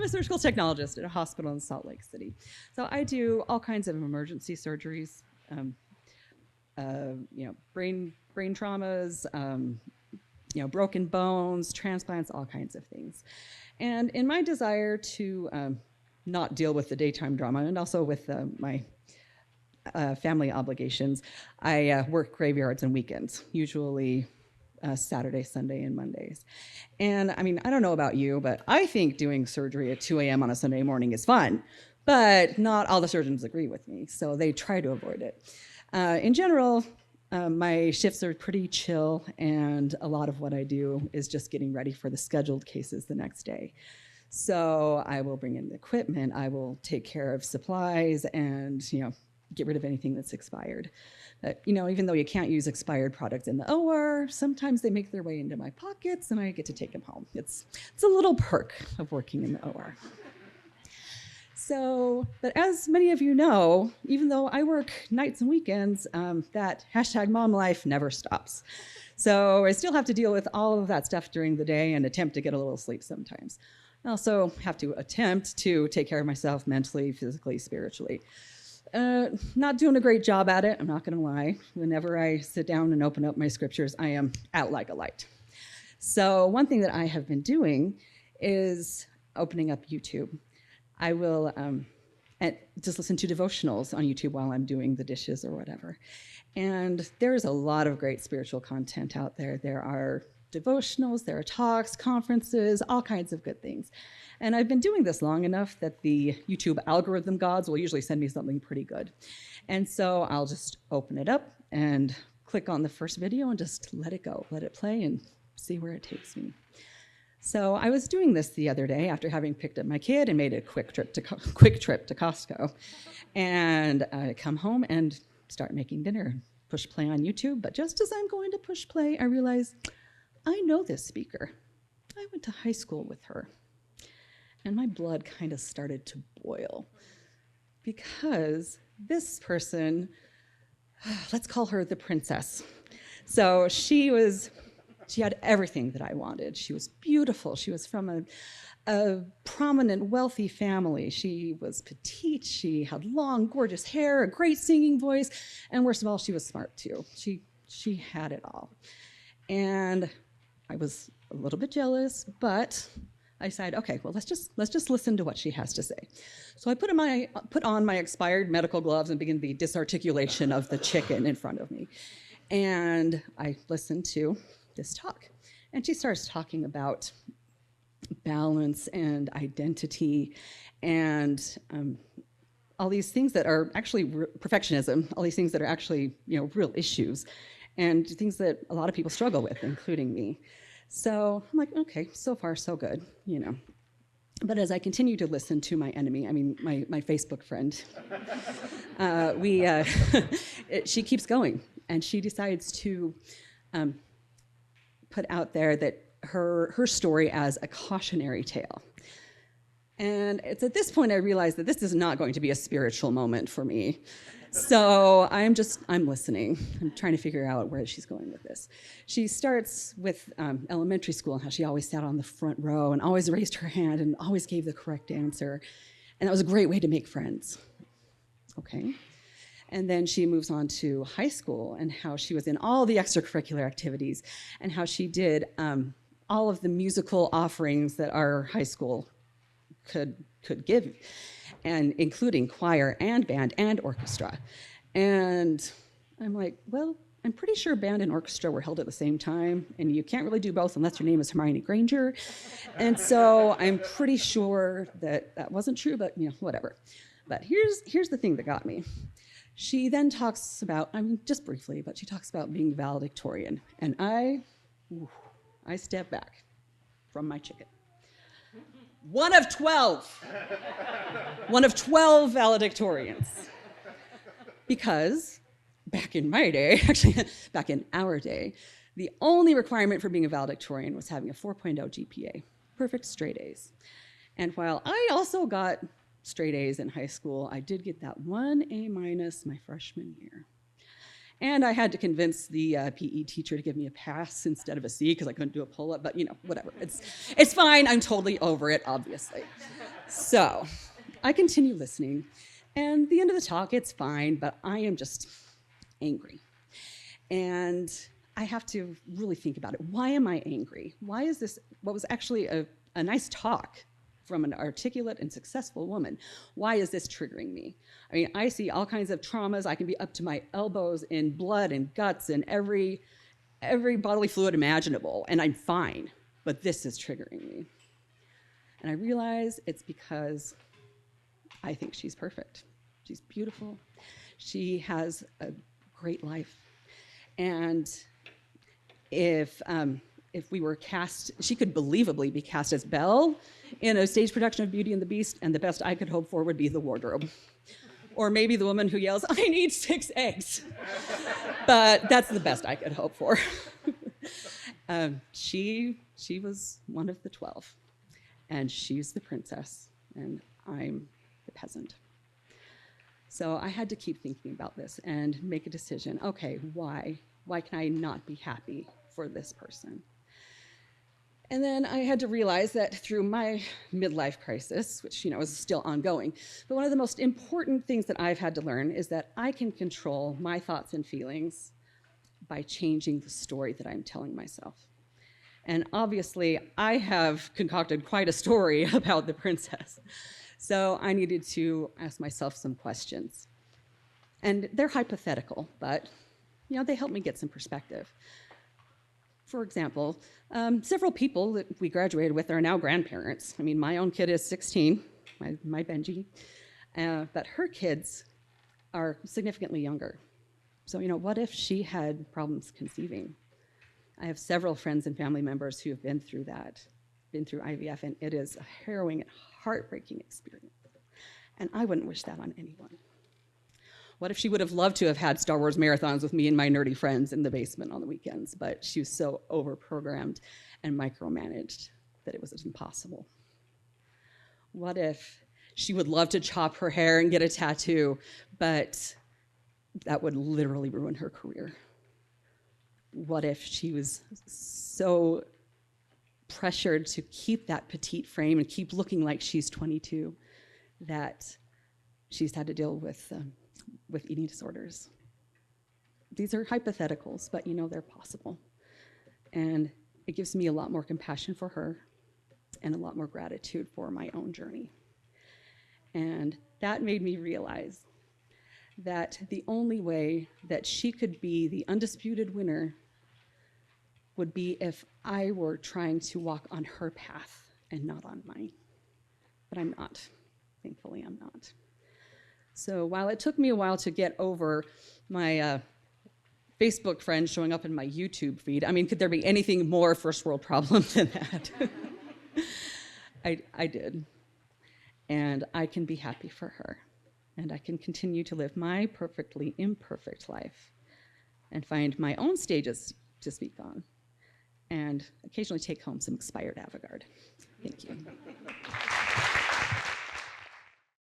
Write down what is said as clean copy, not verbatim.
I'm a surgical technologist at a hospital in Salt Lake City. So I do all kinds of emergency surgeries, brain traumas, broken bones, transplants, all kinds of things. And in my desire to not deal with the daytime drama and also with my family obligations, I work graveyards and weekends, usually Saturday, Sunday, and Mondays. And I mean, I don't know about you, but I think doing surgery at 2 a.m. on a Sunday morning is fun, but not all the surgeons agree with me, so they try to avoid it. In general, my shifts are pretty chill, and a lot of what I do is just getting ready for the scheduled cases the next day. So I will bring in the equipment, I will take care of supplies, and get rid of anything that's expired. Even though you can't use expired products in the OR, sometimes they make their way into my pockets and I get to take them home. It's a little perk of working in the OR. So, but as many of you know, even though I work nights and weekends, that #mom life never stops. So I still have to deal with all of that stuff during the day and attempt to get a little sleep sometimes. I also have to attempt to take care of myself mentally, physically, spiritually. Not doing a great job at it, I'm not gonna lie. Whenever I sit down and open up my scriptures, I am out like a light. So one thing that I have been doing is opening up YouTube. I will just listen to devotionals on YouTube while I'm doing the dishes or whatever. And there's a lot of great spiritual content out there. There are devotionals, there are talks, conferences, all kinds of good things. And I've been doing this long enough that the YouTube algorithm gods will usually send me something pretty good. And so I'll just open it up and click on the first video and just let it go, let it play and see where it takes me. So I was doing this the other day after having picked up my kid and made a quick trip to Costco. And I come home and start making dinner, push play on YouTube. But just as I'm going to push play, I realize I know this speaker. I went to high school with her. And my blood kind of started to boil because this person, let's call her the princess. So she had everything that I wanted. She was beautiful. She was from a prominent, wealthy family. She was petite. She had long, gorgeous hair, a great singing voice, and worst of all, she was smart too. She had it all. And I was a little bit jealous, but I decided, okay, well, let's just listen to what she has to say. So I put on my expired medical gloves and begin the disarticulation of the chicken in front of me. And I listened to this talk. And she starts talking about balance and identity and all these things that are actually perfectionism, all these things that are actually real issues and things that a lot of people struggle with, including me. So I'm like, okay, so far so good, But as I continue to listen to my enemy, I mean, my Facebook friend, she keeps going, and she decides to put out there that her story as a cautionary tale. And it's at this point I realized that this is not going to be a spiritual moment for me. So I'm listening. I'm trying to figure out where she's going with this. She starts with elementary school and how she always sat on the front row and always raised her hand and always gave the correct answer. And that was a great way to make friends. Okay. And then she moves on to high school and how she was in all the extracurricular activities and how she did all of the musical offerings that our high school could give, and including choir and band and orchestra. And I'm like, well, I'm pretty sure band and orchestra were held at the same time, and you can't really do both unless your name is Hermione Granger. And so I'm pretty sure that wasn't true, but whatever. But here's the thing that got me. She then talks about, just briefly, but she talks about being valedictorian. And I step back from my chicken. One of 12 valedictorians. Because back in my day, actually back in our day, the only requirement for being a valedictorian was having a 4.0 GPA, perfect straight A's. And while I also got straight A's in high school, I did get that one A- my freshman year. And I had to convince the PE teacher to give me a pass instead of a C because I couldn't do a pull-up, but whatever. It's fine, I'm totally over it, obviously. So I continue listening, and the end of the talk, it's fine, but I am just angry. And I have to really think about it. Why am I angry? Why is this, what was actually a nice talk from an articulate and successful woman, why is this triggering me? I mean, I see all kinds of traumas. I can be up to my elbows in blood and guts and every bodily fluid imaginable, and I'm fine, but this is triggering me. And I realize it's because I think she's perfect. She's beautiful. She has a great life. And if we were cast, she could believably be cast as Belle in a stage production of Beauty and the Beast, and the best I could hope for would be the wardrobe. Or maybe the woman who yells, "I need 6 eggs." But that's the best I could hope for. She was one of the 12, and she's the princess, and I'm the peasant. So I had to keep thinking about this and make a decision. Okay, why? Why can I not be happy for this person? And then I had to realize that through my midlife crisis, which is still ongoing, but one of the most important things that I've had to learn is that I can control my thoughts and feelings by changing the story that I'm telling myself. And obviously, I have concocted quite a story about the princess. So I needed to ask myself some questions. And they're hypothetical, but they help me get some perspective. For example, several people that we graduated with are now grandparents. I mean, my own kid is 16, my Benji, but her kids are significantly younger. So, what if she had problems conceiving? I have several friends and family members who have been through that, been through IVF, and it is a harrowing and heartbreaking experience. And I wouldn't wish that on anyone. What if she would have loved to have had Star Wars marathons with me and my nerdy friends in the basement on the weekends, but she was so overprogrammed and micromanaged that it was impossible? What if she would love to chop her hair and get a tattoo, but that would literally ruin her career? What if she was so pressured to keep that petite frame and keep looking like she's 22 that she's had to deal with eating disorders? These are hypotheticals, but they're possible. And it gives me a lot more compassion for her and a lot more gratitude for my own journey. And that made me realize that the only way that she could be the undisputed winner would be if I were trying to walk on her path and not on mine. But I'm not. Thankfully, I'm not. So while it took me a while to get over my Facebook friends showing up in my YouTube feed, I mean, could there be anything more first world problem than that? I did. And I can be happy for her. And I can continue to live my perfectly imperfect life and find my own stages to speak on and occasionally take home some expired avant-garde. Thank you.